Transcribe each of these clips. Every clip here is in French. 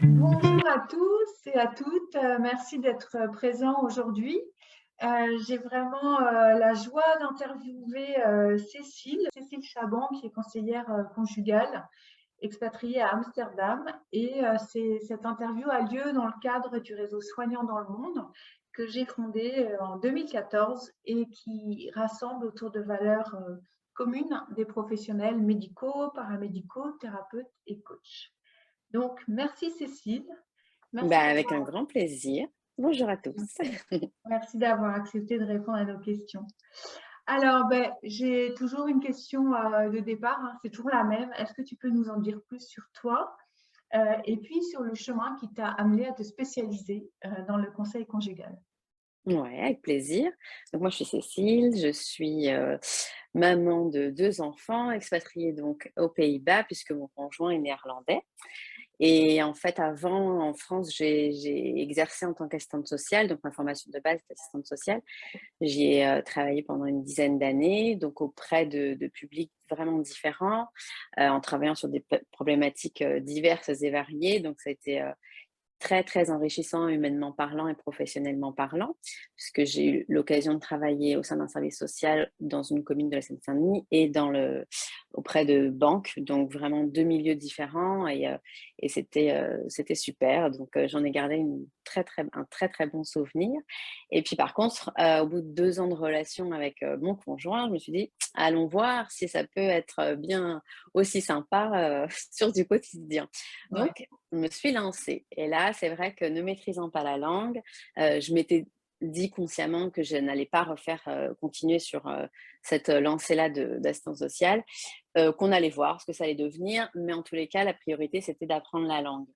Bonjour à tous et à toutes. Merci d'être présents aujourd'hui. J'ai vraiment la joie d'interviewer Cécile Chaban, qui est conseillère conjugale, expatriée à Amsterdam. Et cette interview a lieu dans le cadre du réseau Soignants dans le monde que j'ai fondé en 2014 et qui rassemble autour de valeurs communes des professionnels médicaux, paramédicaux, thérapeutes et coachs. Donc, merci Cécile. Merci Avec un grand plaisir. Bonjour à tous. merci d'avoir accepté de répondre à nos questions. Alors, j'ai toujours une question de départ, hein, c'est toujours la même. Est-ce que tu peux nous en dire plus sur toi et puis sur le chemin qui t'a amené à te spécialiser dans le conseil conjugal? Ouais, avec plaisir. Donc moi, je suis Cécile, je suis, maman de 2 enfants, expatriée donc aux Pays-Bas puisque mon conjoint est néerlandais. Et en fait, avant, en France, j'ai exercé en tant qu'assistante sociale, donc ma formation de base est assistante sociale. J'y ai, travaillé pendant une dizaine d'années, donc auprès de publics vraiment différents, en travaillant sur des problématiques, diverses et variées. Donc ça a été, très, très enrichissant humainement parlant et professionnellement parlant, puisque j'ai eu l'occasion de travailler au sein d'un service social dans une commune de la Seine-Saint-Denis et auprès de banques, donc vraiment 2 milieux différents et c'était super. Donc j'en ai gardé un très, très bon souvenir et puis par contre, au bout de 2 ans de relation avec, mon conjoint, je me suis dit: «Allons voir si ça peut être, bien aussi sympa, sur du quotidien». Ouais. Donc je me suis lancée et là, c'est vrai que ne maîtrisant pas la langue, je m'étais dit consciemment que je n'allais pas continuer sur, cette, lancée-là d'assistance sociale, qu'on allait voir ce que ça allait devenir, mais en tous les cas, la priorité, c'était d'apprendre la langue.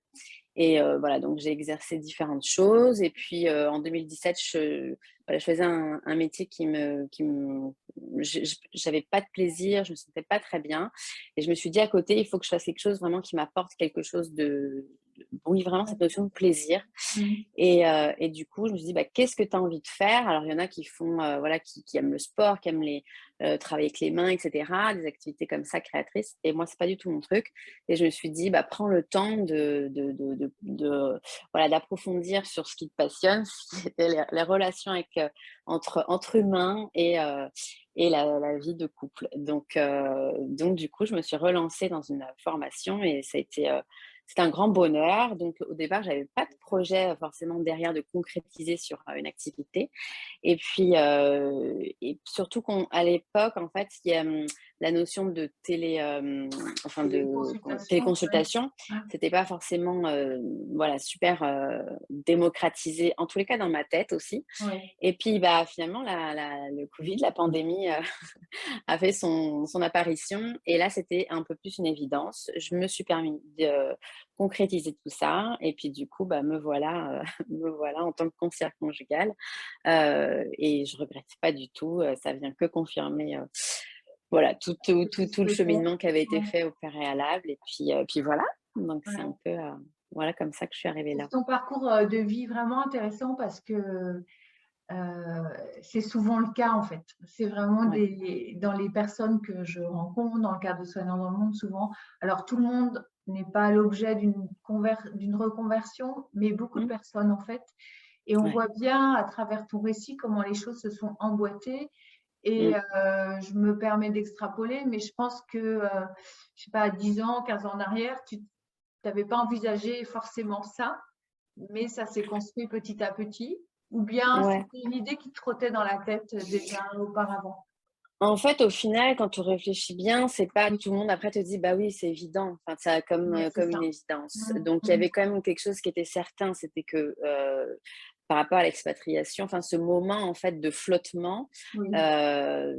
Et voilà, donc j'ai exercé différentes choses et puis, en 2017, je faisais un métier qui me j'avais pas de plaisir, je me sentais pas très bien et je me suis dit: «À côté, il faut que je fasse quelque chose vraiment qui m'apporte quelque chose de» oui, vraiment cette notion de plaisir. Mhm. Et du coup, je me suis dit: «Bah, qu'est-ce que tu as envie de faire?» Alors il y en a qui font, voilà, qui aiment le sport, qui aiment travailler avec les mains et cetera, des activités comme ça créatrices et moi, c'est pas du tout mon truc et je me suis dit: «Bah, prends le temps voilà, d'approfondir sur ce qui te passionne», ce qui était les relations entre humains et la vie de couple. Donc du coup, je me suis relancée dans une formation et ça a été, c'était un grand bonheur. Donc au départ, j'avais pas de projet, forcément derrière de concrétiser sur, une activité et surtout qu'à l'époque, en fait, il y a, la notion de enfin Et les de consultations, ouais. téléconsultation, Ouais. c'était pas forcément, voilà, super, démocratisé, en tous les cas dans ma tête aussi. Ouais. Et puis, bah, finalement, le covid, la pandémie, a fait son apparition et là, c'était un peu plus une évidence. Je me suis permis de concrétiser tout ça et puis du coup, bah, me voilà, me voilà en tant que conseillère conjugale, et je regrette pas du tout, ça vient que confirmer, voilà, C'était tout le souhaité. cheminement qui avait été Ouais. fait au préalable et puis voilà. Donc c'est un Ouais. peu, voilà, comme ça que je suis arrivée C'est là. ton parcours de vie vraiment intéressant parce que c'est souvent le cas en fait. C'est vraiment Ouais. dans les personnes que je rencontre dans le cadre de Soignants dans le monde souvent. Alors tout le monde n'est pas l'objet d'une reconversion, mais beaucoup de Mmh. personnes en fait. Et on Ouais. voit bien à travers ton récit comment les choses se sont emboîtées. Et Mmh. je me permets d'extrapoler, mais je pense que, je sais pas, 10 ans, 15 ans en arrière, tu n'avais pas envisagé forcément ça, mais ça s'est construit petit à petit, ou bien Ouais. c'était une idée qui te trottait dans la tête déjà auparavant? En fait, au final, quand tu réfléchis bien, c'est pas Oui, tout le monde après te dit: «Bah oui, c'est évident», enfin, ça ouais, c'est comme une ça. évidence. Mmh, Donc il y mmh. avait quand même quelque chose qui était certain, c'était que, par rapport à l'expatriation, enfin ce moment en fait de flottement, Oui, a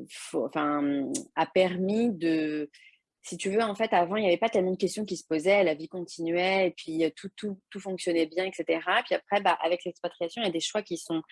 permis de si tu veux, en fait, avant, il n'y avait pas tellement de questions qui se posaient, la vie continuait et puis, tout fonctionnait bien et cetera. Puis après, bah, avec l'expatriation, il y a des choix qui sont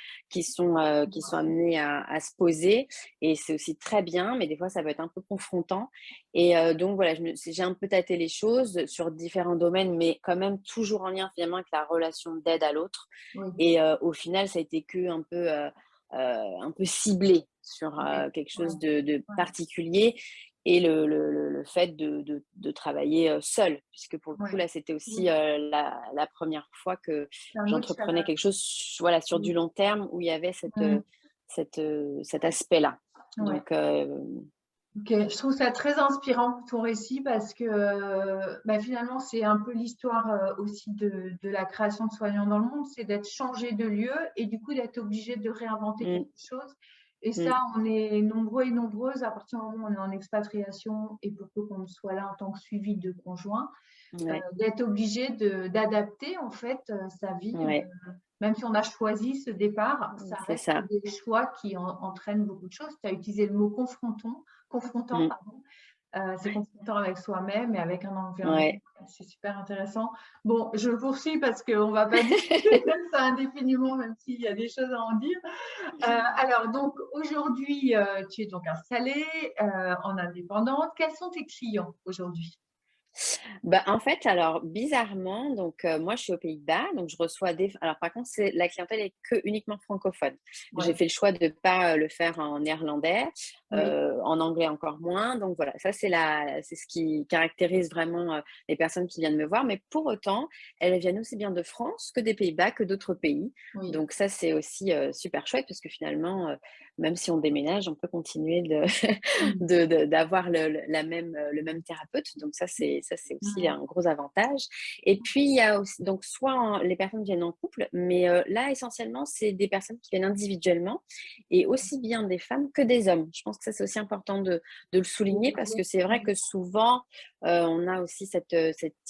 amenés à se poser et c'est aussi très bien, mais des fois, ça peut être un peu confrontant et donc voilà, j'ai un peu tâté les choses sur différents domaines, mais quand même toujours en lien finalement avec la relation d'aide à l'autre oui, et au final, ça a été un peu ciblé sur, oui, quelque ouais, chose de ouais. particulier et le fait de travailler seule, puisque pour le coup, Ouais. là, c'était aussi Oui, la première fois que c'est un autre j'entreprenais challenge. quelque chose voilà, sur Mmh. du long terme où il y avait Mmh. cet aspect-là. Ouais. Donc, OK, je trouve ça très inspirant ton récit parce que, bah, finalement, c'est un peu l'histoire, aussi de la création de Soignants dans le monde, c'est d'être changé de lieu et du coup d'être obligé de réinventer mmh, quelque chose et mmh, ça, on est nombreux et nombreuses à partir du moment où on est en expatriation et pour peu qu'on soit là en tant que suivi de conjoint, ouais, d'être obligé d'adapter en fait, sa vie, ouais, même si on a choisi ce départ, ça c'est reste ça. des choix qui entraînent beaucoup de choses. Tu as utilisé le mot confrontant, Mmh, pardon. C'est confrontant avec soi-même et avec un environnement. ouais. C'est super intéressant. Bon, je poursuis parce qu'on ne va pas discuter comme ça indéfiniment, même s'il y a des choses à en dire. Alors, donc, aujourd'hui, tu es donc installée en indépendante. Quels sont tes clients aujourd'hui? Bah, en fait, alors bizarrement, donc moi je suis aux Pays-Bas, donc je reçois des alors par contre, c'est la clientèle est que uniquement francophone. J'ai Ouais, fait le choix de pas, le faire en néerlandais, oui, en anglais encore moins, donc voilà, ça c'est ce qui caractérise vraiment, les personnes qui viennent me voir, mais pour autant, elles viennent aussi bien de France que des Pays-Bas, que d'autres pays. oui. Donc ça, c'est aussi, super chouette parce que finalement, même si on déménage, on peut continuer de Mmh. d'avoir le même thérapeute. Donc ça c'est aussi Mmh. un gros avantage. Et puis il y a aussi donc soit les personnes viennent en couple, mais là essentiellement c'est des personnes qui viennent individuellement et aussi bien des femmes que des hommes. Je pense que ça c'est aussi important de le souligner parce que c'est vrai que souvent on a aussi cette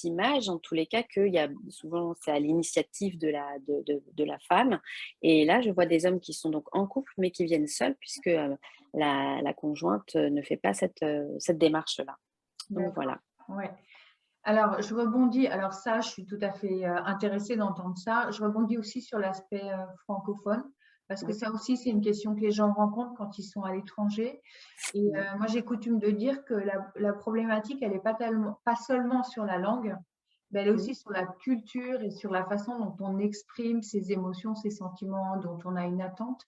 image en tous les cas qu'il y a souvent c'est à l'initiative de la femme. Et là je vois des hommes qui sont donc en couple mais qui viennent seuls puisque la conjointe ne fait pas cette démarche-là. Donc D'accord. voilà. Ouais. Alors, je rebondis. Alors ça, je suis tout à fait intéressée d'entendre ça. Je rebondis aussi sur l'aspect francophone, parce que Mmh. ça aussi, c'est une question que les gens rencontrent quand ils sont à l'étranger. Et Mmh. moi, j'ai coutume de dire que la problématique, elle n'est pas tellement, pas seulement sur la langue, mais elle est Mmh. aussi sur la culture et sur la façon dont on exprime ses émotions, ses sentiments, dont on a une attente.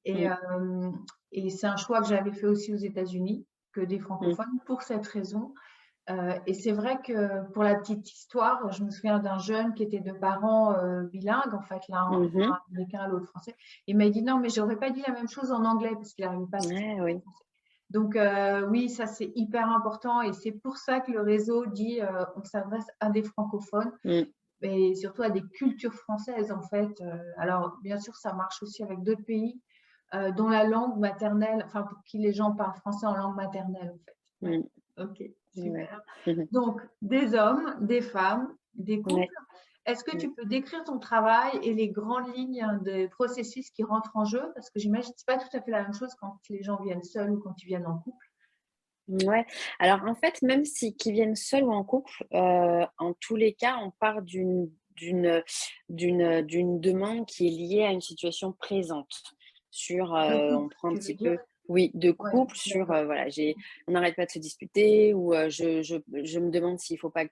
Et, Mmh. euh, et c'est un choix que j'avais fait aussi aux États-Unis, que des Mmh. francophones, pour cette raison. Et c'est vrai que pour la petite histoire, je me souviens d'un jeune qui était de parents bilingues, en fait, l'un Mmh. américain, l'autre français. Il m'a dit non, mais j'aurais pas dit la même chose en anglais parce qu'il n'arrivait pas à Ouais, s'exprimer en oui. français. Donc oui, ça c'est hyper important et c'est pour ça que le réseau dit on s'adresse à des francophones Mmh. et surtout à des cultures françaises en fait. Alors bien sûr, ça marche aussi avec d'autres pays dont la langue maternelle, enfin pour qui les gens parlent français en langue maternelle en fait. Ouais. Mmh. Ok, Ouais. super. Mmh. Donc, des hommes, des femmes, des couples. Ouais. Est-ce que Mmh. tu peux décrire ton travail et les grandes lignes des processus qui rentrent en jeu? Parce que j'imagine que ce n'est pas tout à fait la même chose quand les gens viennent seuls ou quand ils viennent en couple. Ouais. Alors en fait, même si qu'ils viennent seuls ou en couple, en tous les cas, on part d'une demande qui est liée à une situation présente sur, De on couple, prend un tu veux petit dire? peu oui, de Oui, couple sur, d'accord. voilà, j'ai on n'arrête pas de se disputer ou, je me demande s'il faut pas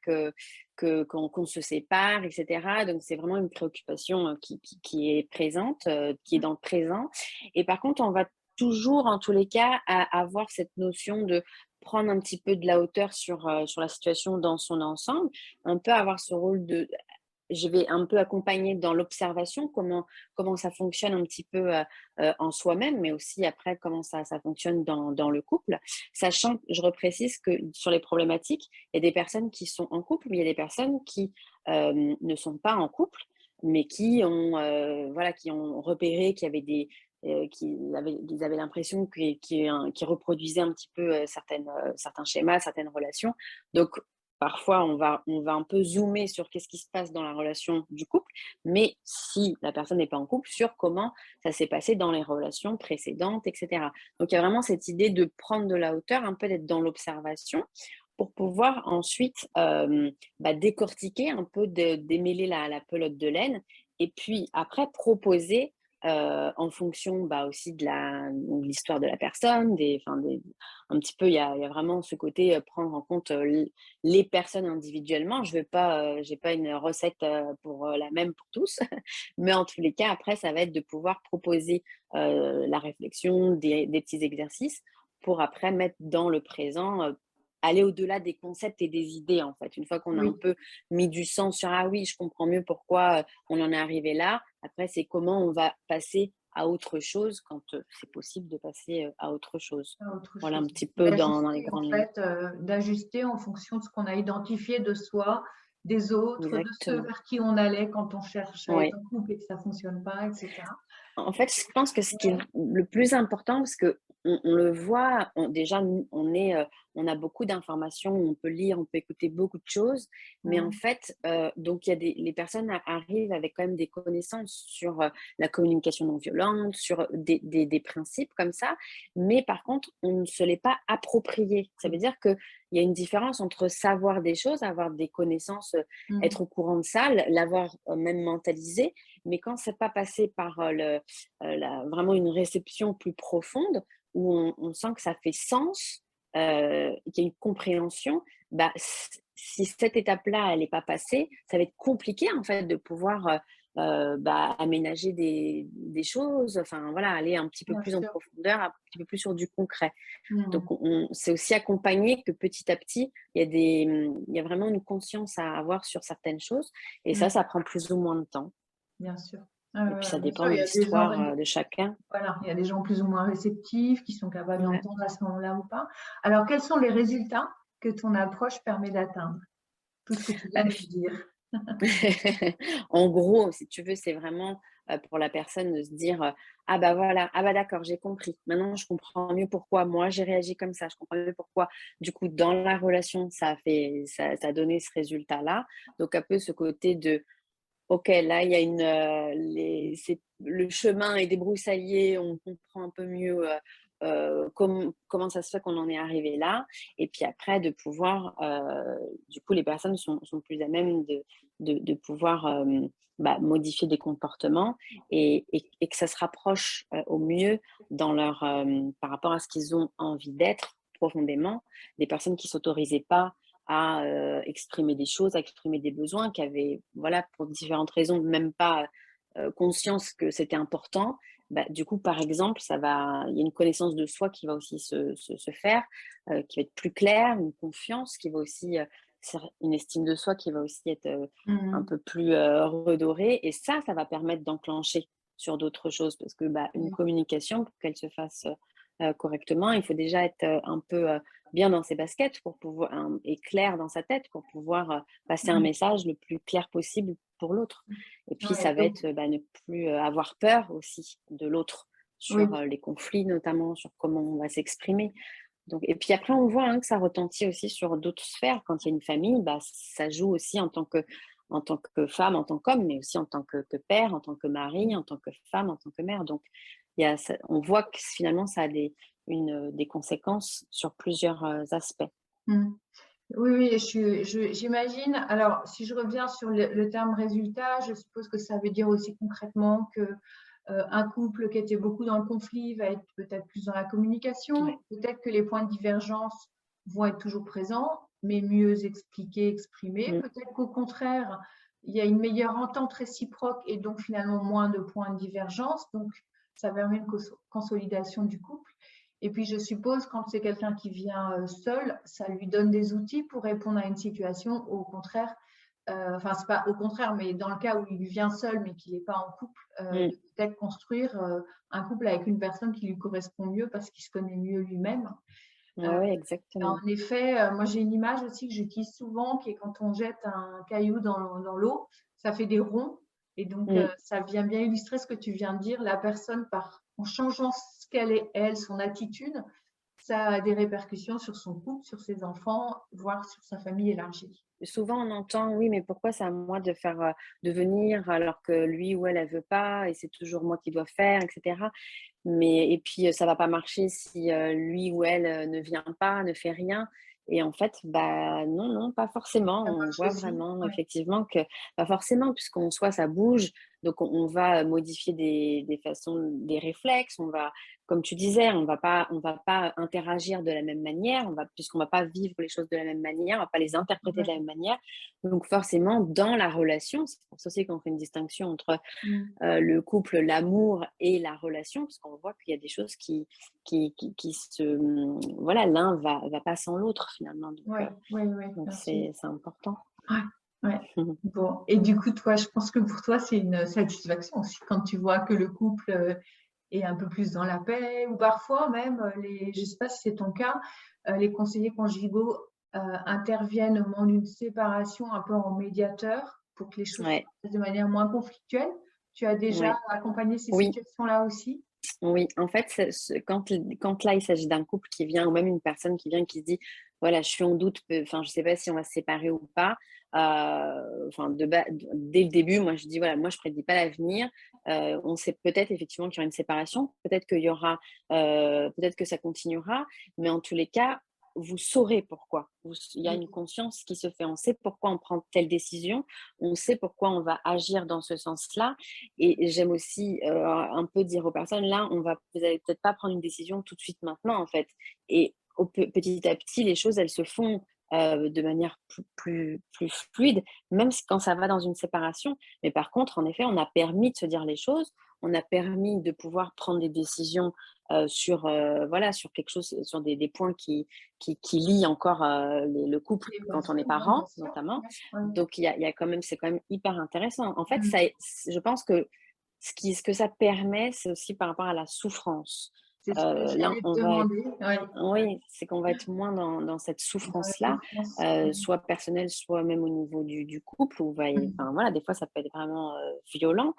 qu'on se sépare et cetera. Donc c'est vraiment une préoccupation, qui est présente, qui est dans le présent et par contre, on va toujours, en tous les cas, avoir cette notion de prendre un petit peu de la hauteur sur la situation dans son ensemble, un peu avoir ce rôle de je vais un peu accompagner dans l'observation, comment ça fonctionne un petit peu, en soi-même, mais aussi après comment ça fonctionne dans le couple. Sachant que je reprécise que sur les problématiques, il y a des personnes qui sont en couple, mais il y a des personnes qui, ne sont pas en couple, mais qui ont, voilà, qui ont repéré qu'il y avait qu'ils avaient l'impression qu'ils reproduisaient un petit peu, certains schémas, certaines relations. Donc parfois, on va un peu zoomer sur qu'est-ce qui se passe dans la relation du couple, mais si la personne n'est pas en couple, sur comment ça s'est passé dans les relations précédentes, et cetera. Donc il y a vraiment cette idée de prendre de la hauteur, un peu d'être dans l'observation pour pouvoir ensuite, décortiquer un peu, démêler la pelote de laine et puis après proposer, en fonction, aussi de l'histoire de la personne, un petit peu il y a vraiment ce côté, prendre en compte, les personnes individuellement. Je vais pas, j'ai pas une recette, pour, la même pour tous, mais en tous les cas, après, ça va être de pouvoir proposer, la réflexion, des petits exercices pour après mettre dans le présent, aller au-delà des concepts et des idées, en fait. Une fois qu'on a un Oui, peu mis du sens sur: «Ah oui, je comprends mieux pourquoi, on en est arrivé là». Après, c'est comment on va passer à autre chose quand, c'est possible de passer, à autre chose. à autre Voilà un chose. petit peu dans les D'ajuster en grandes lignes. fait, d'ajuster en fonction de ce qu'on a identifié de soi, des autres, de ceux Exactement. vers qui on allait quand on cherche à être Oui. en couple et que ça fonctionne pas et cetera. En fait, je pense que ce qui est le plus important, parce qu'on le voit, déjà, nous, on a beaucoup d'informations, on peut lire, on peut écouter beaucoup de choses, mais en Mmh. fait, donc il y a les personnes arrivent avec quand même des connaissances sur la communication non violente, sur des principes comme ça, mais par contre, on ne se l'est pas approprié. Ça veut Oui. dire qu'il y a une différence entre savoir des choses, avoir des connaissances, Mmh. être au courant de ça, l'avoir même mentalisé, mais quand c'est pas passé par vraiment une réception plus profonde, où on sent que ça fait sens, qu'il y a une compréhension, bah, si cette étape-là, elle n'est pas passée, ça va être compliqué en fait de pouvoir bah, aménager des choses, enfin voilà, aller un petit peu Bien plus en sûr. profondeur, un petit peu plus sur du concret. Mmh. Donc, c'est aussi accompagné que petit à petit, il y a vraiment une conscience à avoir sur certaines choses, et Mmh. ça prend plus ou moins de temps. Bien sûr. Et puis ça Bien dépend sûr, de il y a des gens l'histoire, de chacun. voilà, il y a des gens plus ou moins réceptifs qui sont capables Ouais. d'entendre à ce moment-là ou pas. Alors, quels sont les résultats que ton approche permet d'atteindre? Tout ce que tu viens Bah, de me dire. en gros, si tu veux, c'est vraiment, pour la personne de se dire, «Ah bah voilà, ah bah d'accord, j'ai compris. Maintenant je comprends mieux pourquoi moi j'ai réagi comme ça. Je comprends mieux pourquoi, du coup, dans la relation, ça a donné ce résultat-là». Donc un peu ce côté de OK, là, il y a c'est le chemin est débroussaillé, on comprend un peu mieux, comment ça se fait qu'on en est arrivé là, et puis après de pouvoir, du coup, les personnes sont plus à même de pouvoir, bah, modifier des comportements, et que ça se rapproche, au mieux dans leur, par rapport à ce qu'ils ont envie d'être profondément. Des personnes qui s'autorisaient pas à exprimer des choses, à exprimer des besoins, qui avaient, voilà, pour différentes raisons, même pas conscience que c'était important. Bah, du coup, par exemple, il y a une connaissance de soi qui va aussi se faire, qui va être plus claire, une confiance qui va aussi, une estime de soi qui va aussi être un Mmh. peu plus redorée. Et ça va permettre d'enclencher sur d'autres choses, parce que bah, une Oui. communication, pour qu'elle se fasse correctement, il faut déjà être un peu bien dans ses baskets pour pouvoir, et clair dans sa tête pour pouvoir passer un Mmh. message le plus clair possible pour l'autre. Et puis Ouais, ça va donc être, bah, ne plus avoir peur aussi de l'autre sur oui. les conflits notamment, sur comment on va s'exprimer. Donc, et puis après on voit hein, que ça retentit aussi sur d'autres sphères. Quand il y a une famille, bah, ça joue aussi en tant que femme, en tant qu'homme, mais aussi en tant que père, en tant que mari, en tant que femme, en tant que mère. Donc on voit que finalement ça a des conséquences sur plusieurs aspects. Mmh. Oui, oui, j'imagine. Alors, si je reviens sur le terme résultat, je suppose que ça veut dire aussi concrètement que un couple qui était beaucoup dans le conflit va être peut-être plus dans la Ouais. communication. Peut-être que les points de divergence vont être toujours présents, mais mieux expliqués, exprimés. Mm. Peut-être qu'au contraire, il y a une meilleure entente réciproque et donc finalement moins de points de divergence. Donc, ça permet une consolidation du couple. Et puis, je suppose, quand c'est quelqu'un qui vient seul, ça lui donne des outils pour répondre à une situation. Au contraire, enfin, c'est pas au contraire, mais dans le cas où il vient seul, mais qu'il n'est pas en couple, Mm. de peut-être construire un couple avec une personne qui lui correspond mieux parce qu'il se connaît mieux lui-même. Ouais, Euh, ouais, En exactement. effet, moi j'ai une image aussi que j'utilise souvent, qui est quand on jette un caillou dans l'eau, ça fait des ronds. Et donc, Mm. ça vient bien illustrer ce que tu viens de dire. La personne, en changeant ce qu'elle est, elle, son attitude, ça a des répercussions sur son couple, sur ses enfants, voire sur sa famille élargie. Souvent, on entend: «Oui, mais pourquoi c'est à moi de faire, de venir alors que lui ou elle veut pas, et c'est toujours moi qui dois faire?» et cetera. Mais et puis, ça va pas marcher si, lui ou elle, ne vient pas, ne fait rien. Et en fait, bah, non, non, pas forcément. Ça On marche voit aussi. vraiment Ouais. effectivement que pas forcément, puisqu'en soi ça bouge. Donc on va modifier des façons, des réflexes, on va, comme tu disais, on va pas interagir de la même manière, puisqu'on va pas vivre les choses de la même manière, on va pas les interpréter de Ouais. la même manière. Donc forcément, dans la relation, c'est pour ça aussi qu'on fait une distinction entre Mmh. le couple, l'amour et la relation, parce qu'on voit qu'il y a des choses qui voilà, l'un va pas sans l'autre finalement. Donc, Ouais, ouais, ouais, donc bien sûr. c'est important. Ouais, ouais. Bon, et du coup, toi, je pense que pour toi, c'est une satisfaction aussi quand tu vois que le couple est un peu plus dans la paix, ou parfois même, je ne sais pas si c'est ton cas, les conseillers conjugaux interviennent au moment d'une séparation un peu en médiateur pour que les choses se Ouais, passent de manière moins conflictuelle. Tu as déjà ouais. accompagné ces Oui, situations-là aussi? oui. En fait, quand là, il s'agit d'un couple qui vient, ou même une personne qui vient, qui se dit, voilà, je suis en doute, enfin, je sais pas si on va se séparer ou pas. Enfin, dès le début, moi, je dis, voilà, moi, je prédis pas l'avenir. On sait peut-être effectivement qu'il y aura une séparation, peut-être qu'il y aura, peut-être que ça continuera, mais en tous les cas, vous saurez pourquoi. Il y a une Oui, conscience qui se fait. On sait pourquoi on prend telle décision, on sait pourquoi on va agir dans ce sens-là. Et j'aime aussi un peu dire aux personnes, là, vous allez peut-être pas prendre une décision tout de suite maintenant, en fait. Et petit à petit, les choses, elles se font de manière plus fluide, même quand ça va dans une séparation. Mais par contre, en effet, on a permis de se dire les choses, on a permis de pouvoir prendre des décisions sur, voilà, sur quelque chose, sur des points qui lient encore le couple oui, bien quand on est sûr, ouais, bien parent, sûr. notamment. Ouais, ouais. Donc, il y a quand même, c'est quand même hyper intéressant. En fait, Mmh. je pense que ce que ça permet, c'est aussi par rapport à la souffrance. C'est ce que Là, j'allais on te va être, demander. Ouais, oui, c'est qu'on va être moins dans cette dans la souffrance-là, souffrance. soit personnelle, soit même au niveau du couple, où Mmh. enfin voilà, des fois ça peut être vraiment violent.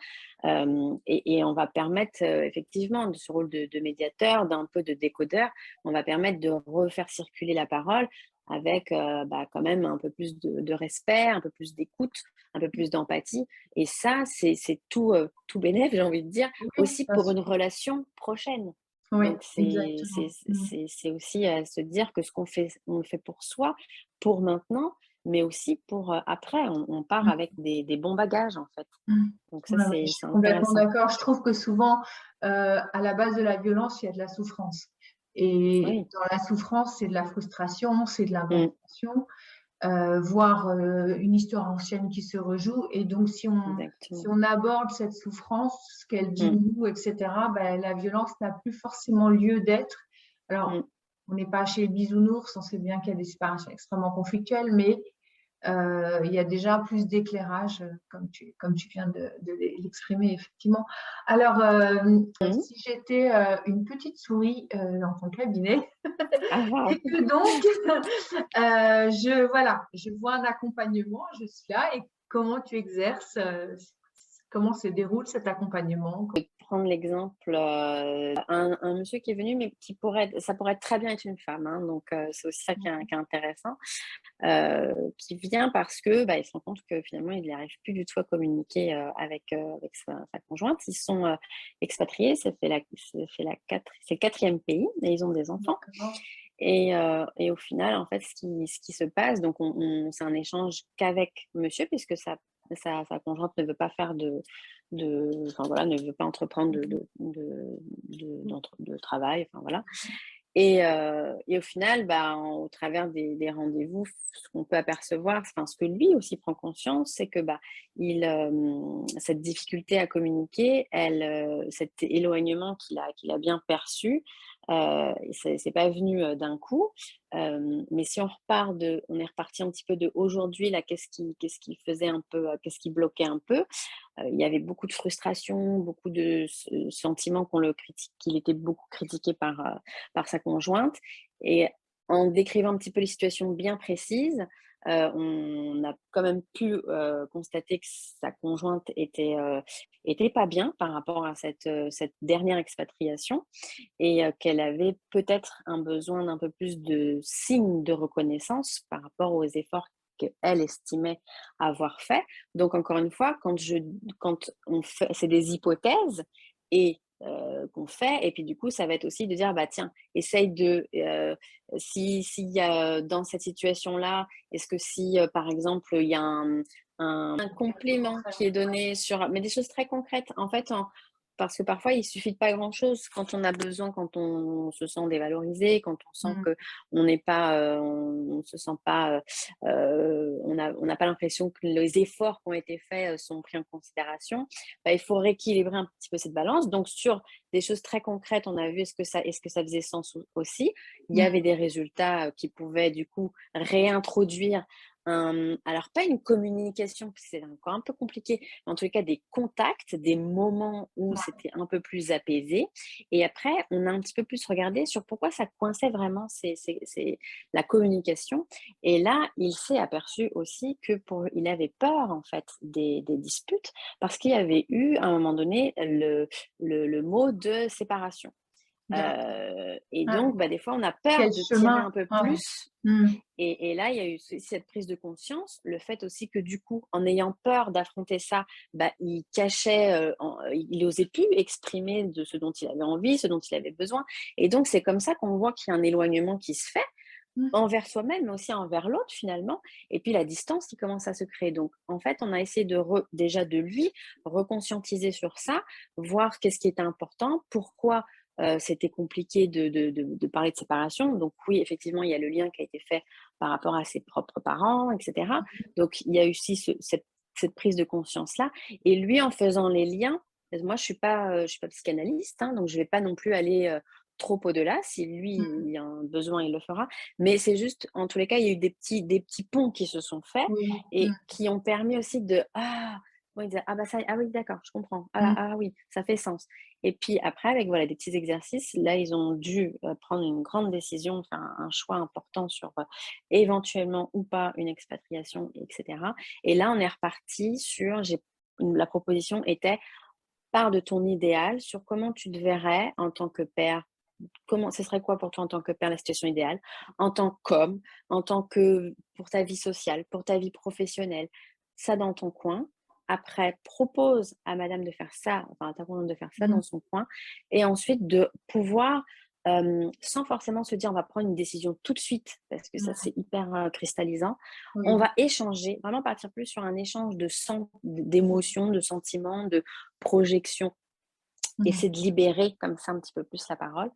Et on va permettre effectivement de ce rôle de médiateur, d'un peu de décodeur, on va permettre de refaire circuler la parole avec quand même un peu plus de respect, un peu plus d'écoute, un peu plus d'empathie. Et ça, c'est tout bénef, j'ai envie de dire, Oui, aussi bien pour sûr. une relation prochaine. Oui, Donc c'est exactement. Mmh. c'est aussi se dire que ce qu'on fait, on le fait pour soi, pour maintenant, mais aussi pour après. On part Mmh. avec des bons bagages, en fait. Mmh. Donc ça, Ouais, ouais, je c'est suis complètement intéressant. d'accord. Je trouve que souvent, à la base de la violence, il y a de la souffrance. Et Oui, dans la souffrance, c'est de la frustration, c'est de mmh, l'incompréhension, voire une histoire ancienne qui se rejoue. Et donc, si exactement. on aborde cette souffrance, ce qu'elle dit de Mmh, nous, etc., ben, la violence n'a plus forcément lieu d'être. Alors, mmh. on n'est pas chez le bisounours, on sait bien qu'il y a des séparations extrêmement conflictuelles, mais il y a déjà plus d'éclairage, comme tu viens de l'exprimer, effectivement. Alors, Mmh. si j'étais une petite souris dans ton cabinet, Ah waouh! et que donc, voilà, je vois un accompagnement, je suis là, et comment tu exerces, comment se déroule cet accompagnement? Prendre l'exemple, un monsieur qui est venu, mais ça pourrait très bien être une femme, hein, donc c'est aussi ça qui est intéressant. Qui vient parce que, il se rend compte que finalement il n'arrive plus du tout à communiquer, avec sa conjointe. Ils sont, expatriés, c'est le 4e pays et ils ont des enfants. D'accord. Et au final, en fait, ce qui se passe, donc c'est un échange qu'avec monsieur, puisque sa conjointe ne veut pas faire enfin voilà, ne veut pas entreprendre de travail, enfin voilà. Et au final, au travers des rendez-vous, ce qu'on peut apercevoir, enfin, ce que lui aussi prend conscience, c'est que, cette difficulté à communiquer, cet éloignement qu'il a bien perçu, c'est pas venu, d'un coup. Mais si on est reparti un petit peu de aujourd'hui, là, qu'est-ce qui faisait un peu, qu'est-ce qui bloquait un peu? Il y avait beaucoup de frustration, beaucoup de sentiments qu'il était beaucoup critiqué par sa conjointe. Et en décrivant un petit peu les situations bien précises, on a quand même pu constater que sa conjointe était pas bien par rapport à cette dernière expatriation, et qu'elle avait peut-être un besoin d'un peu plus de signes de reconnaissance par rapport aux efforts qu'elle estimait avoir fait. Donc encore une fois, quand on fait, c'est des hypothèses et qu'on fait, et puis du coup, ça va être aussi de dire, tiens, essaye s'il y a dans cette situation-là, est-ce que si, par exemple, il y a un complément qui est donné sur mais des choses très concrètes. En fait, parce que parfois, il suffit de pas grand-chose quand on a besoin, quand on se sent dévalorisé, quand on sent Mmh. qu'on n'est pas, on se sent pas, on n'a pas l'impression que les efforts qui ont été faits, sont pris en considération. Bah, il faut rééquilibrer un petit peu cette balance. Donc sur des choses très concrètes, on a vu est-ce que ça faisait sens aussi. Il y Mmh. avait des résultats, qui pouvaient du coup réintroduire alors pas une communication, parce que c'est encore un peu compliqué, mais en tous les cas des contacts, des moments où Ouais. c'était un peu plus apaisé. Et après, on a un petit peu plus regardé sur pourquoi ça coinçait vraiment la communication. Et là, il s'est aperçu aussi il avait peur en fait des disputes, parce qu'il y avait eu à un moment donné le mot de séparation. D'accord. Et Ouais. donc, bah, des fois, on a peur Quel de tirer chemin. un peu Ouais. plus. Mmh. Et là, il y a eu cette prise de conscience, le fait aussi que du coup, en ayant peur d'affronter ça, bah, il cachait, il osait plus exprimer de ce dont il avait envie, ce dont il avait besoin. Et donc, c'est comme ça qu'on voit qu'il y a un éloignement qui se fait Mmh. envers soi-même, mais aussi envers l'autre finalement. Et puis la distance qui commence à se créer. Donc, en fait, on a essayé déjà de lui reconscientiser sur ça, voir qu'est-ce qui était important, pourquoi c'était compliqué de parler de séparation. Donc oui, effectivement, il y a le lien qui a été fait par rapport à ses propres parents, etc. Donc il y a eu aussi cette prise de conscience-là. Et lui, en faisant les liens, moi, je suis pas psychanalyste, hein, donc je vais pas non plus aller trop au-delà. Si lui, Mmh. il y a un besoin, il le fera. Mais c'est juste, en tous les cas, il y a eu des petits ponts qui se sont faits Oui. Mmh. et qui ont permis aussi oui, ah bah ça, ah oui, d'accord, je comprends. Ah, Mmh. ah oui, ça fait sens. Et puis après, avec voilà, des petits exercices, là, ils ont dû prendre une grande décision, faire un choix important sur éventuellement ou pas une expatriation, etc. Et là, on est reparti la proposition était, pars de ton idéal sur comment tu te verrais en tant que père. Comment ce serait quoi pour toi en tant que père la situation idéale? En tant qu'homme, en tant que pour ta vie sociale, pour ta vie professionnelle, ça dans ton coin. Après, propose à madame de faire ça, enfin à ta conjointe de faire ça Mmh. dans son coin et ensuite de pouvoir, sans forcément se dire: «On va prendre une décision tout de suite», parce que ça, Mmh. c'est hyper, cristallisant. On Oui. va échanger, vraiment partir plus sur un échange d'émotions, de sentiments, de projections. Mmh. Essayer de libérer comme ça un petit peu plus la parole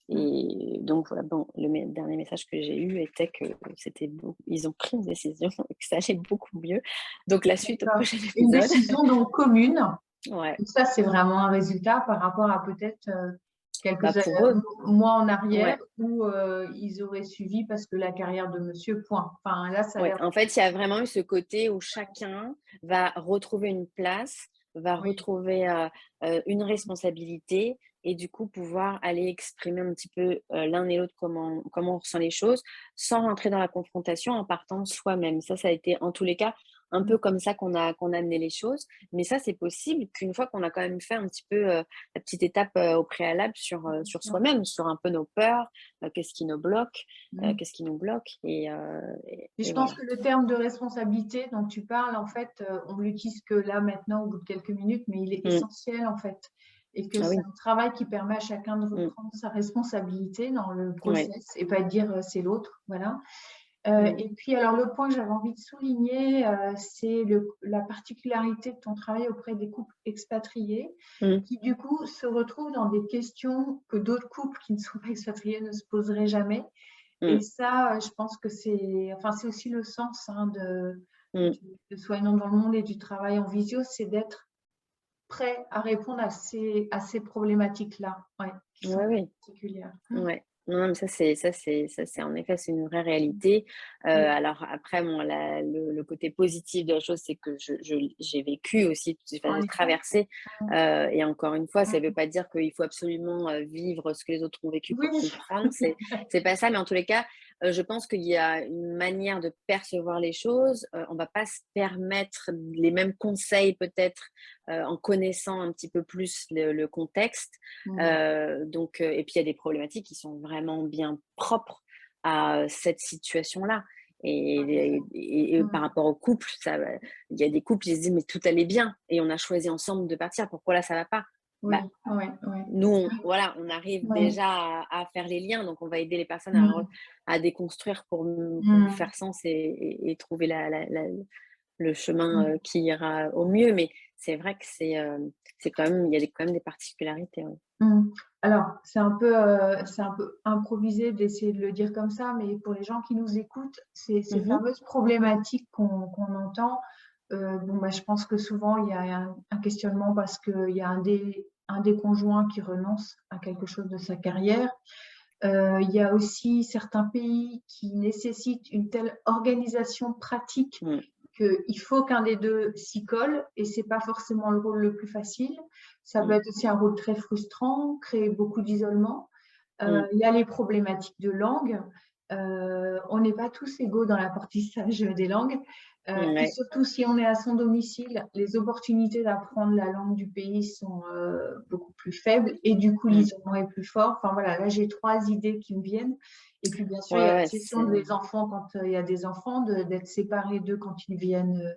Mmh. et donc voilà, bon, dernier message que j'ai eu était que ils ont pris une décision et que ça allait beaucoup mieux. Donc la suite au D'accord. prochain Une épisode. décision donc commune. Ouais, Et ça, c'est vraiment un résultat par rapport à peut-être, bah, quelques pour eux, mois en arrière ouais, où, ils auraient suivi parce que la carrière de monsieur, point. Enfin, là, ça a ouais. l'air En fait, il y a vraiment eu ce côté où chacun va retrouver une place, va oui. retrouver, une responsabilité et du coup pouvoir aller exprimer un petit peu, l'un et l'autre comment on ressent les choses, sans rentrer dans la confrontation, en partant de soi-même. Ça a été en tous les cas un Mmh. peu comme ça qu'on a amené les choses. Mais ça, c'est possible qu'une fois qu'on a quand même fait un petit peu, la petite étape, au préalable Bien sur sûr. soi-même, sur un peu nos peurs, qu'est-ce qui nous bloque, Mmh. qu'est-ce qui nous bloque Et et je pense voilà. que le terme de responsabilité dont tu parles, en fait, on l'utilise que là, maintenant, au bout de quelques minutes, mais il est Mmh. essentiel, en fait. Et que Ah c'est oui. un travail qui permet à chacun de Mmh. reprendre sa responsabilité dans le Ouais. process et pas dire, c'est l'autre, voilà. Mmh. Et puis alors l'autre point que j'avais envie de souligner, c'est la particularité de ton travail auprès des couples expatriés Mmh. qui du coup se retrouvent dans des questions que d'autres couples qui ne sont pas expatriés ne se poseraient jamais. Et Mmh. ça, je pense que c'est aussi le sens, hein, Mmh. de Soignants dans le monde et du travail en visio, c'est d'être prêt à répondre à ces problématiques-là, ouais, qui sont Ouais, oui. particulières. Ouais. Non, mais ça c'est en effet, c'est une vraie réalité. Oui, Alors après, bon, le côté positif de la chose, c'est que j'ai vécu aussi, enfin, en j'ai effet. traversé, Mmh. et encore une fois, ça ne veut Mmh. pas dire qu'il faut absolument, vivre ce que les autres ont vécu Oui, pour oui. comprendre, c'est pas ça, mais en tous les cas, je pense qu'il y a une manière de percevoir les choses, on va pas se permettre les mêmes conseils peut-être, en connaissant un petit peu plus le contexte. Mmh. Donc, et puis il y a des problématiques qui sont vraiment bien propres à cette situation-là. En effet. Et par Mmh. rapport au couple, il y a des couples, ils se disent mais tout allait bien et on a choisi ensemble de partir. Pourquoi là ça va pas? Oui, Bah, ouais, ouais. nous, voilà, on arrive Ouais. déjà à faire les liens, donc on va aider les personnes Mmh. à déconstruire pour Mmh. faire sens et trouver le chemin Mmh. qui ira au mieux. Mais c'est vrai que c'est quand même, il y a quand même des particularités. Ouais. Mmh. Alors, c'est un peu improvisé d'essayer de le dire comme ça, mais pour les gens qui nous écoutent, ces Mhm. fameuses problématiques qu'on entend, bon, bah, je pense que souvent il y a un questionnement parce qu'il y a un des conjoints qui renonce à quelque chose de sa carrière. Il y a aussi certains pays qui nécessitent une telle organisation pratique Mm. qu'il faut qu'un des deux s'y colle et c'est pas forcément le rôle le plus facile. Ça peut Mm. être aussi un rôle très frustrant, créer beaucoup d'isolement. Mm. Il y a les problématiques de langue. On n'est pas tous égaux dans l'apprentissage des langues. Et Ouais. surtout, si on est à son domicile, les opportunités d'apprendre la langue du pays sont beaucoup plus faibles et du coup, Mm. l'isolement est plus fort. Enfin voilà, là, j'ai trois idées qui me viennent. Et puis, bien sûr, il y Ouais, a la ouais, gestion des enfants quand il y a des enfants, d'être séparés d'eux quand ils viennent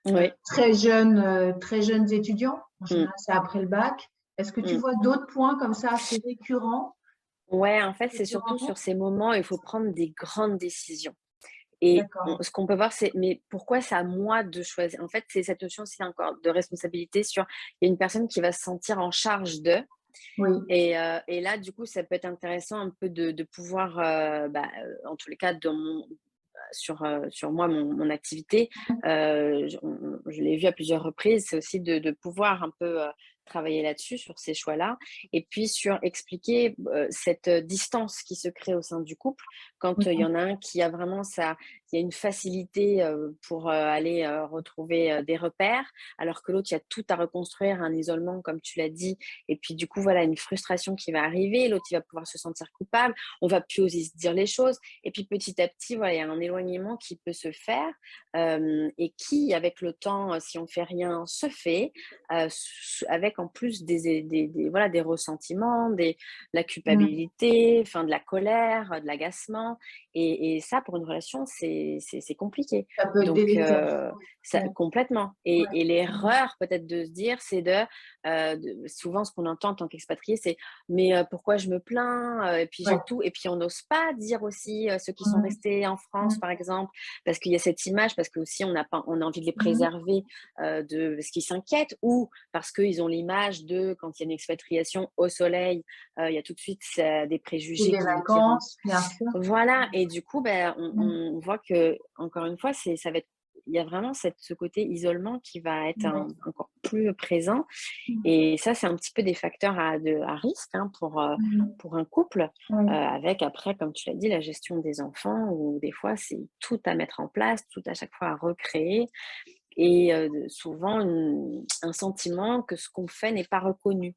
oui. très jeunes étudiants. En Mm. général, c'est après le bac. Est-ce que tu Mm. vois d'autres points comme ça assez récurrents Ouais, en fait, que c'est tu surtout sur rencontres? ces moments où il faut prendre des grandes décisions. Et D'accord. ce qu'on peut voir, c'est mais pourquoi c'est à moi de choisir? En fait, c'est cette notion aussi encore de responsabilité sur il y a une personne qui va se sentir en charge de Oui. et là, du coup, ça peut être intéressant un peu de pouvoir, en tous les cas, sur moi, mon activité, je l'ai vu à plusieurs reprises, c'est aussi de pouvoir un peu, travailler là-dessus, sur ces choix-là et puis sur expliquer, cette, distance qui se crée au sein du couple quand, il y Mmh. en a un qui a vraiment il y a une facilité, pour, aller, retrouver, des repères, alors que l'autre, il y a tout à reconstruire, un isolement comme tu l'as dit et puis du coup, voilà, une frustration qui va arriver, l'autre, il va pouvoir se sentir coupable, on va plus oser se dire les choses et puis petit à petit, voilà, il y a un éloignement qui peut se faire et qui, avec le temps, si on fait rien, se fait, avec en plus voilà, des ressentiments, la Mmh. culpabilité, enfin, de la colère, de l'agacement. Et ça, pour une relation, c'est compliqué. Ça peut être Donc, délétère. ça, Ouais, complètement. ouais. Et Mmh. l'erreur, peut-être, de se dire, c'est souvent, ce qu'on entend en tant qu'expatrié, c'est mais pourquoi je me plains? Et puis Ouais. j'ai tout et puis on n'ose pas dire aussi, ceux qui sont Mmh. restés en France, Mmh. par exemple, parce qu'il y a cette image, parce qu'aussi on a envie de les Mmh. préserver, parce qu'ils s'inquiètent ou parce qu'ils ont l'image de quand il y a une expatriation au soleil, il y a tout de suite des C'est préjugés des qui rentrent. vacances, bien sûr. Voilà et du coup, ben, on Mmh. on voit que encore une fois, ça va être il y a vraiment ce côté isolement qui va être Ouais. encore plus présent Mmh. et ça, c'est un petit peu des facteurs à risque, hein, Mmh. pour un couple, Oui. avec après, comme tu l'as dit, la gestion des enfants où des fois, c'est tout à mettre en place, tout à chaque fois à recréer et souvent un sentiment que ce qu'on fait n'est pas reconnu et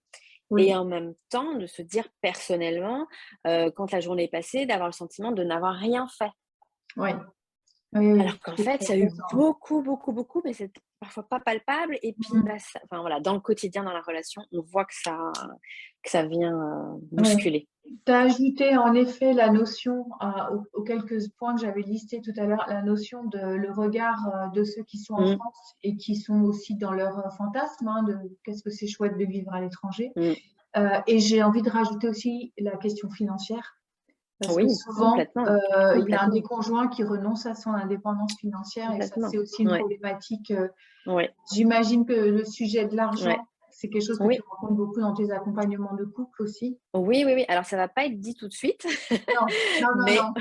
Oui. en même temps de se dire personnellement, quand la journée est passée, d'avoir le sentiment de n'avoir rien fait. Oui. Oui, oui, Alors qu'en c'est fait, très il y a eu présent. beaucoup, beaucoup, beaucoup, mais c'est parfois pas palpable et puis, Mmh. bah, enfin voilà, dans le quotidien, dans la relation, on voit que ça vient, Ouais. bousculer. Tu as ajouté en effet la notion, aux quelques points que j'avais listés tout à l'heure, la notion de le regard de ceux qui sont en Mmh, France et qui sont aussi dans leur fantasme hein, de qu'est-ce que c'est chouette de vivre à l'étranger. mmh. Et j'ai envie de rajouter aussi la question financière, parce que Oui, souvent, complètement, il y a un des complètement, conjoints qui renonce à son indépendance financière et ça, complètement. c'est aussi une Ouais, problématique. ouais, J'imagine que le sujet de l'argent, ouais. c'est quelque chose que tu Oui, rencontres beaucoup dans tes accompagnements de couple aussi. oui, oui, oui. Alors ça va pas être dit tout de suite, Non, non, non, mais non.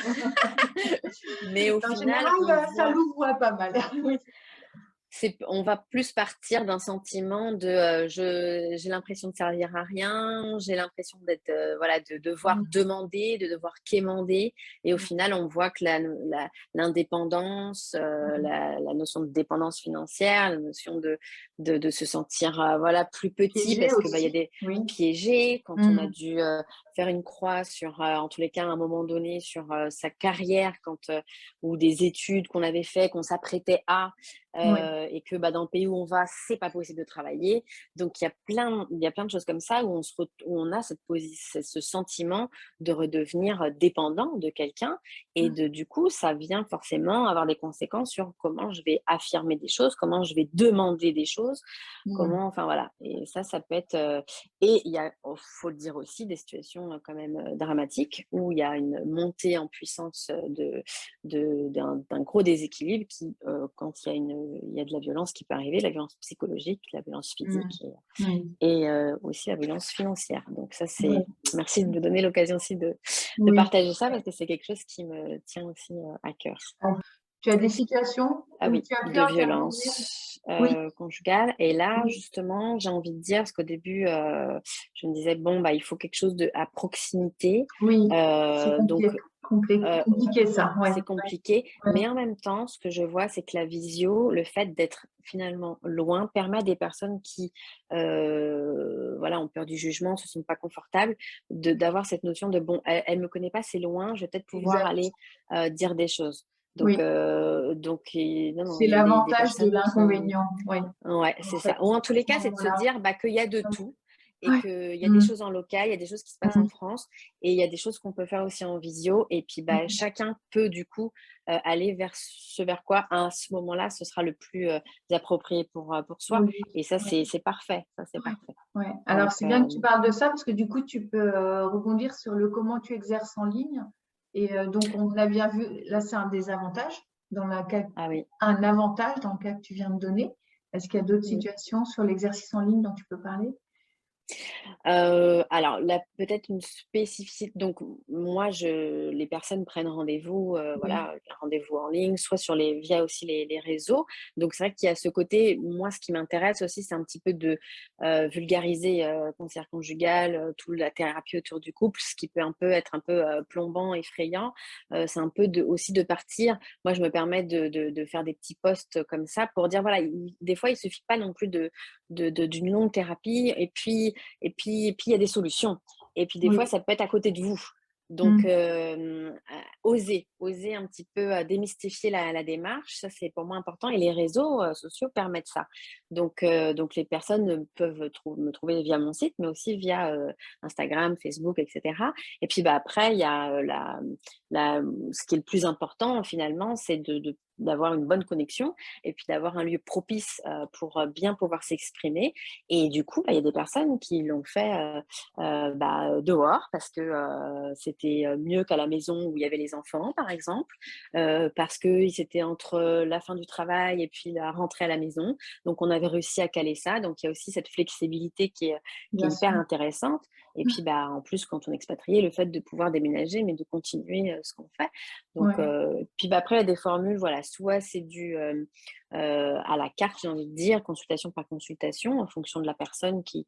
mais au En final, général, on ça voit. l'ouvre pas mal. Oui. On va plus partir d'un sentiment de, j'ai l'impression de servir à rien, j'ai l'impression d'être, voilà, de devoir Mmh, demander, de devoir quémander et au final, on voit que l'indépendance, mmh. la notion de dépendance financière, la notion de se sentir, voilà, plus petit Piégé parce que, bah, il y a aussi, des oui. piégés quand on a Mmh, dû, faire une croix sur, en tous les cas, à un moment donné, sur, sa carrière ou des études qu'on avait fait, qu'on s'apprêtait à oui. et que bah, dans le pays où on va, c'est pas possible de travailler. Donc il y a plein de choses comme ça où où on a ce sentiment de redevenir dépendant de quelqu'un et Mmh, du coup, ça vient forcément avoir des conséquences sur comment je vais affirmer des choses, comment je vais demander des choses, mmh. comment, enfin voilà. Et ça peut être, et il y a, faut le dire aussi, des situations quand même dramatiques où il y a une montée en puissance d'un gros déséquilibre qui quand il y a de la violence qui peut arriver, la violence psychologique, la violence Mmh. physique Oui, et aussi la violence financière. Donc ça, c'est oui, merci de me donner l'occasion aussi de oui. partager ça parce que c'est quelque chose qui me tient aussi, à cœur. Ah, tu as des situations Ah où oui, tu as pu de intervenir? violence, Oui, conjugale et là, oui, justement, j'ai envie de dire parce qu'au début, je me disais: «Bon, bah, il faut quelque chose de à proximité», oui, c'est donc heu compliqué ça, ouais, c'est compliqué, ouais, mais en même temps, ce que je vois, c'est que la visio, le fait d'être finalement loin, permet à des personnes qui, voilà, ont peur du jugement, se sentent pas confortables, d'avoir cette notion de: «Bon, elle me connaît pas, c'est loin, je vais peut-être pouvoir exact, aller, dire des choses». oui. Donc et non, non, C'est il y a des l'avantage de personnes qui l'inconvénient, oui, ouais, en c'est fait, ça. Ou en tous à les ce cas, c'est de se moment-là. dire, bah, qu'il y a de Ouais, tout et ouais. qu'il y a des Mmh, choses en local, il y a des choses qui se passent en mmh, France et il y a des choses qu'on peut faire aussi en visio et puis, bah, mmh, chacun peut du coup, aller vers ce vers quoi, à ce moment-là, ce sera le plus, approprié pour soi oui, et ça, ouais, c'est parfait, ça, c'est ouais, parfait. ouais. Alors Donc c'est bien que tu parles de ça parce que du coup tu peux, rebondir sur le comment tu exerces en ligne et donc on a bien vu, là c'est un désavantage dans la cas ah oui. un avantage dans le cas que tu viens de donner. Est-ce qu'il y a d'autres Mmh. situations sur l'exercice en ligne dont tu peux parler? Alors là, peut-être une spécificité donc moi les personnes prennent rendez-vous, Oui, voilà, un rendez-vous en ligne, soit via aussi les réseaux. Donc c'est vrai qu'il y a ce côté moi, ce qui m'intéresse aussi, c'est un petit peu de, vulgariser, cancer conjugal, toute la thérapie autour du couple, ce qui peut un peu être un peu, plombant, effrayant. C'est un peu aussi de partir moi, je me permets de faire des petits posts comme ça pour dire voilà, des fois, il suffit pas non plus d'une longue thérapie et puis il y a des solutions et puis des fois, oui. ça peut être à côté de vous. Donc Mmh. oser un petit peu, démystifier la démarche, ça, c'est pour moi important et les réseaux, sociaux permettent ça. Donc les personnes, peuvent me trouver via mon site, mais aussi via, Instagram, Facebook et cetera et puis, bah, après, il y a, ce qui est le plus important finalement, c'est d'avoir une bonne connexion et puis d'avoir un lieu propice, pour, bien pouvoir s'exprimer et du coup, bah, il y a des personnes qui l'ont fait, bah, dehors parce que, c'était, mieux qu'à la maison où il y avait les enfants, par exemple, parce qu'ils étaient entre, la fin du travail et puis la rentrée à la maison. Donc on avait réussi à caler ça. Donc il y a aussi cette flexibilité qui est Bien hyper sûr. intéressante et puis, bah, en plus, quand on est expatrié, le fait de pouvoir déménager, mais de continuer, ce qu'on fait. Donc Ouais, puis, bah, après, il y a des formules, voilà, soit c'est à la carte, j'ai envie de dire, consultation par consultation, en fonction de la personne qui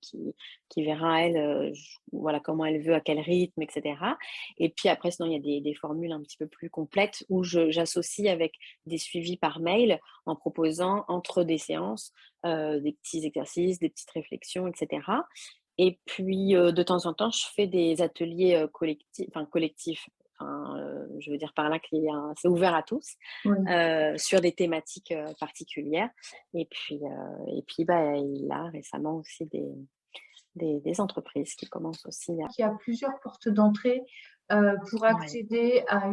verra elle, voilà comment elle veut, à quel rythme, et cetera. Et puis après, sinon, il y a des formules un petit peu plus complètes où j'associe avec des suivis par mail en proposant entre des séances, des petits exercices, des petites réflexions, et cetera. Et puis, de temps en temps, je fais des ateliers, collectifs, enfin, je veux dire par là qu'il y a c'est ouvert à tous, oui. sur des thématiques, particulières et puis, bah, il a récemment aussi des entreprises qui commencent aussi à Il y a plusieurs portes d'entrée, pour ouais, accéder à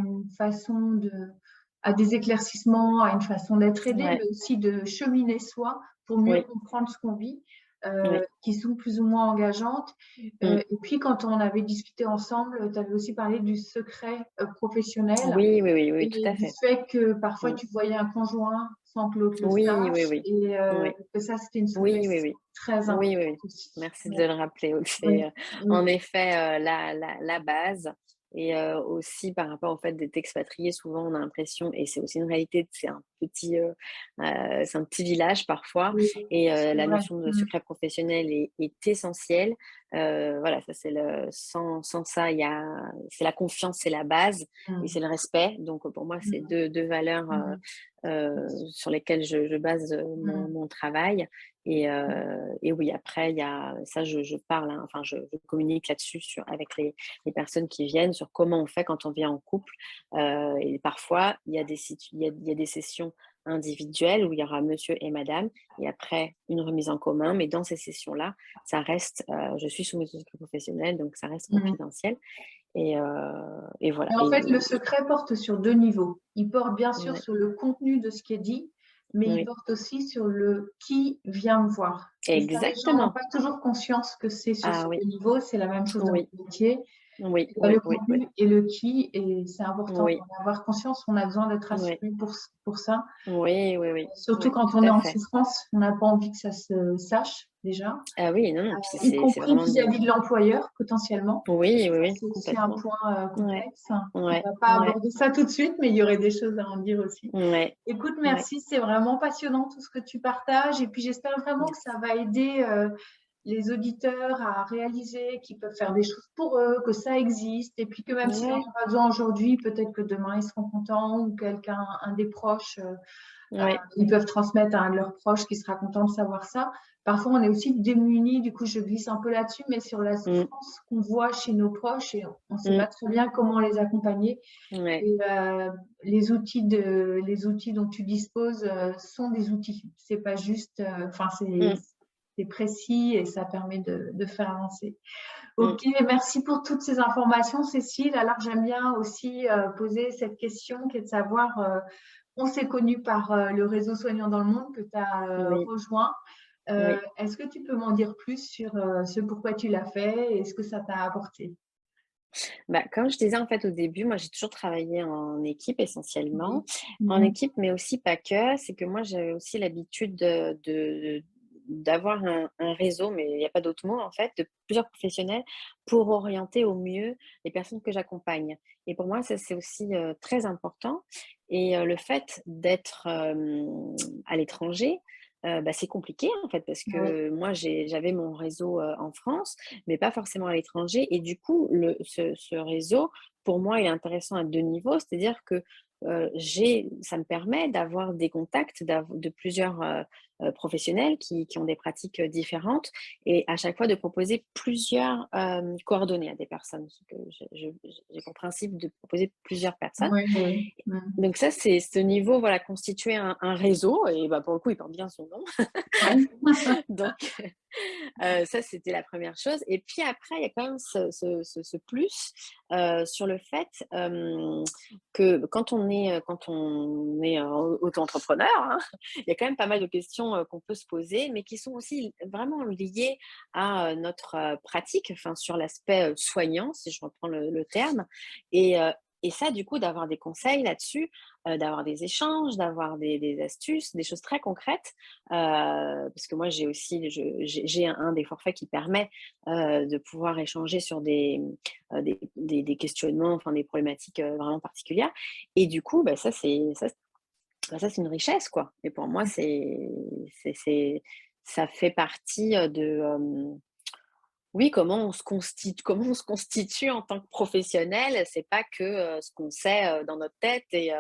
des éclaircissements, à une façon d'être aidé, ouais, mais aussi de cheminer soi pour mieux oui, comprendre ce qu'on vit, oui, qui sont plus ou moins engageantes. mmh. Et puis quand on avait discuté ensemble, tu avais aussi parlé du secret, professionnel Oui, oui, oui, oui, tout et à du fait. fait que parfois Mmh. tu voyais un conjoint sans que l'autre le Oui, oui, sache oui, et oui, que ça, c'était une oui, oui, souplesse oui. très Oui, oui, importante oui. aussi. Merci de Ouais, le rappeler. Oui, oui, c'est, oui, en effet, la base et aussi par rapport au fait d'être expatrié, souvent on a l'impression et c'est aussi une réalité, c'est un petit village parfois oui, et c'est la vrai. notion de Mmh. secret professionnel est essentielle. Voilà, ça c'est sans ça, c'est la confiance, c'est la base et Mmh. c'est le respect. Donc pour moi, c'est Mmh. deux valeurs, Mmh. sur lesquelles je base, mon Mmh. mon travail et oui, après, il y a ça, je parle, hein, enfin, je communique là-dessus avec les personnes qui viennent sur comment on fait quand on vient en couple. Et parfois, il y a des sessions individuelles où il y aura monsieur et madame et après une remise en commun. Mais dans ces sessions-là, ça reste, je suis soumise au secret professionnel, donc ça reste Mmh. confidentiel et voilà Mais en et fait, le secret porte sur 2 niveaux. Il porte bien sûr ouais, sur le contenu de ce qui est dit, mais il oui, porte aussi sur le qui vient me voir. Et ça, les gens n'ont exactement. pas toujours conscience que c'est sur Ah ces oui, 2 niveaux. C'est la même chose dans oui, le métier. Oui, Il y a le oui, oui, oui, contenu et le qui, et c'est important oui, d'en avoir conscience. On a besoin d'être oui, assuré pour ça. oui, oui, oui, Surtout oui, quand tout on est à en fait. souffrance, on n'a pas envie que ça se sache déjà, Ah oui, non, non, puis y c'est compris vraiment vis-à-vis de l'employeur potentiellement. Oui, oui, Ça, oui, c'est aussi un complètement. point Ouais, complexe. On ouais, va pas ouais, aborder ça tout de suite, mais il y aurait des choses à en dire aussi. ouais, Écoute, ouais. merci, c'est vraiment passionnant tout ce que tu partages. Et puis j'espère vraiment que ça Merci. va aider les auditeurs à réaliser qu'ils peuvent faire des choses pour eux, que ça existe. Et puis que même s'ils n'en Ouais, ont pas besoin aujourd'hui, peut-être que demain ils seront contents ou quelqu'un, un des proches, ouais, ils peuvent transmettre à un de leurs proches qui sera content de savoir ça. Parfois, on est aussi démunis, du coup, je glisse un peu là-dessus, mais sur la mm, souffrance qu'on voit chez nos proches et on ne sait pas mm, très bien comment les accompagner. ouais, Et les outils dont tu disposes sont des outils. C'est pas juste, enfin, mm, c'est précis et ça permet de faire avancer. mm, Ok, merci pour toutes ces informations, Cécile. Alors, j'aime bien aussi poser cette question qui est de savoir, on s'est connu par le réseau Soignants dans le Monde que tu as oui, rejoint. oui. Est-ce que tu peux m'en dire plus sur ce pourquoi tu l'as fait et ce que ça t'a apporté? Bah, comme je disais en fait au début, moi j'ai toujours travaillé en équipe Oui. essentiellement. En Mhm. équipe, mais aussi pas que. C'est que moi j'avais aussi l'habitude d'avoir un réseau, mais il n'y a pas d'autre mot en fait, de plusieurs professionnels pour orienter au mieux les personnes que j'accompagne. Et pour moi, ça c'est aussi très important. Et le fait d'être à l'étranger, bah, c'est compliqué en fait, parce Oui. que moi j'avais mon réseau en France, mais pas forcément à l'étranger. Et du coup, ce réseau, pour moi, il est intéressant à deux niveaux. C'est-à-dire que ça me permet d'avoir des contacts de plusieurs professionnels qui ont des pratiques différentes et à chaque fois de proposer plusieurs coordonnées à des personnes. Parce que j'ai pour principe de proposer plusieurs personnes. Oui, oui. Mhm. Donc ça, c'est ce niveau, voilà, constituer un réseau et bah, pour le coup, il porte bien son nom. Ouais. Donc ça, c'était la première chose et puis après, il y a quand même ce plus, sur le fait, que quand on est, auto-entrepreneur, hein, il y a quand même pas mal de questions, qu'on peut se poser, mais qui sont aussi vraiment liées à, notre, pratique, enfin sur l'aspect, soignant, si je reprends le terme et et ça, du coup, d'avoir des conseils là-dessus, d'avoir des échanges, d'avoir des astuces, des choses très concrètes, parce que moi, j'ai aussi j'ai un des forfaits qui permet, de pouvoir échanger sur des questionnements, enfin des problématiques, vraiment particulières et du coup, bah, ça c'est une richesse, quoi et pour moi, c'est ça fait partie, oui, comment on se constitue en tant que professionnel. C'est pas que, ce qu'on sait, dans notre tête et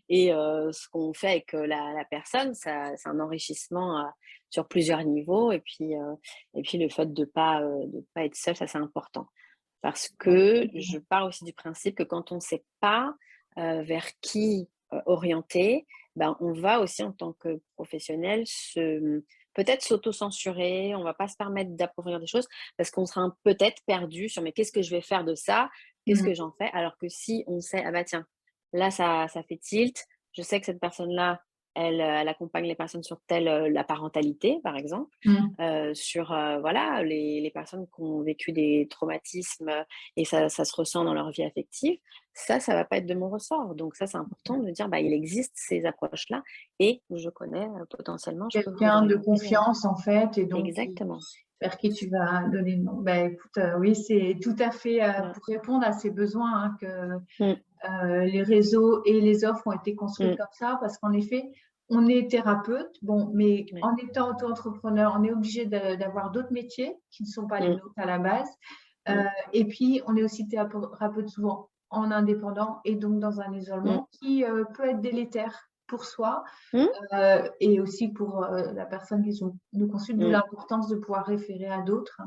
ce qu'on fait avec, la personne. Ça c'est un enrichissement, sur plusieurs niveaux et puis le fait de pas être seul, ça c'est important. Parce que je pars aussi du principe que quand on ne sait pas, vers qui, orienter, ben, on va aussi en tant que professionnel peut-être s'auto-censurer, on va pas se permettre d'approfondir des choses parce qu'on sera peut-être perdu sur: «Mais qu'est-ce que je vais faire de ça? Qu'est-ce que Mhm. j'en fais?» alors que si on sait: «Ah bah tiens, là ça fait tilt, je sais que cette personne-là, elle accompagne les personnes sur telle, la parentalité par exemple, Mhm. sur, voilà les personnes qui ont vécu des traumatismes, et ça se ressent dans leur vie affective, ça va pas être de mon ressort. Donc ça, c'est important de dire: «Bah, il existe ces approches-là et je connais, potentiellement, je peux vous Quelqu'un de orienter», confiance en fait et donc exactement. vers qui tu vas donner le nom. Ben, écoute, oui, c'est tout à fait Voilà. pour répondre à ces besoins hein, que Mmh, les réseaux et les offres ont été construits mmh, comme ça parce qu'en effet, on est thérapeute, bon, mais ouais, en étant auto-entrepreneur, on est obligé d'avoir d'autres métiers qui ne sont pas les mmh, nôtres à la base. mmh, Et puis, on est aussi thérapeute souvent en indépendant et donc dans un mmh, isolement qui peut être délétère pour soi mmh, et aussi pour la personne qui nous consulte, d'où mmh, l'importance de pouvoir référer à d'autres.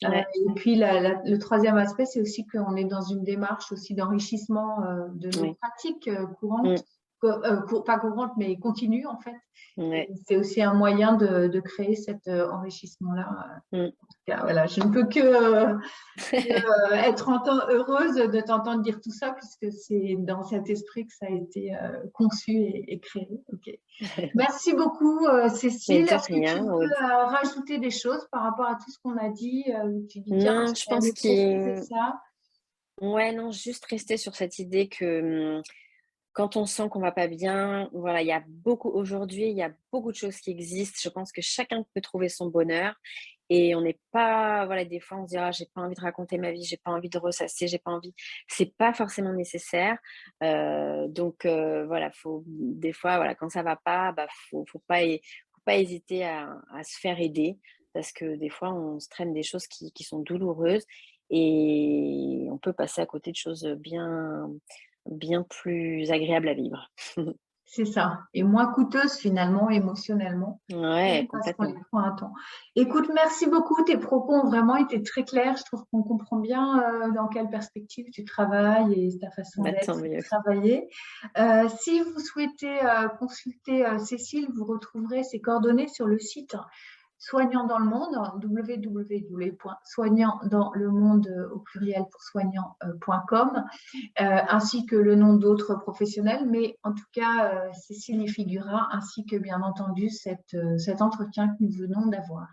ouais, Et puis le troisième aspect, c'est aussi qu'on est dans une démarche aussi d'enrichissement de nos ouais, pratiques mmh, courantes, pas courantes, mais continues en fait. Et ouais, c'est aussi un moyen de créer cet enrichissement-là. mmh. Voilà, je ne peux que être heureuse de t'entendre dire tout ça, puisque c'est dans cet esprit que ça a été conçu et créé. Ok. Merci beaucoup, Mais Cécile. de Est-ce que tu rien, veux Aude. rajouter des choses par rapport à tout ce qu'on a dit? Tu dis, tiens, Non, je j'aurais pense aimé préciser qu'il ça. Ouais, non, juste rester sur cette idée que, quand on sent qu'on va pas bien, voilà, il y a beaucoup de choses qui existent. Je pense que chacun peut trouver son bonheur et on n'est pas voilà, des fois, on se dit: «Ah, j'ai pas envie de raconter ma vie, j'ai pas envie de ressasser, j'ai pas envie». C'est pas forcément nécessaire, voilà, faut des fois, voilà, quand ça va pas, bah, faut pas hésiter à se faire aider parce que des fois, on se traîne des choses qui sont douloureuses et on peut passer à côté de choses, bien plus agréables à vivre. C'est ça, et moins coûteuse finalement émotionnellement, Ouais, parce qu'on complètement. les prend à temps. Écoute, merci beaucoup. Tes propos ont vraiment été très clairs. Je trouve qu'on comprend bien dans quelle perspective tu travailles et ta façon Bah, d'être tant et de mieux. travailler. Si vous souhaitez consulter Cécile, vous retrouverez ses coordonnées sur le site Soignant dans le monde, www.soignantdanslemonde au pluriel pour soignant.com, ainsi que le nom d'autres professionnels, mais en tout cas, Cécile y figurera, ainsi que bien entendu cet entretien que nous venons d'avoir.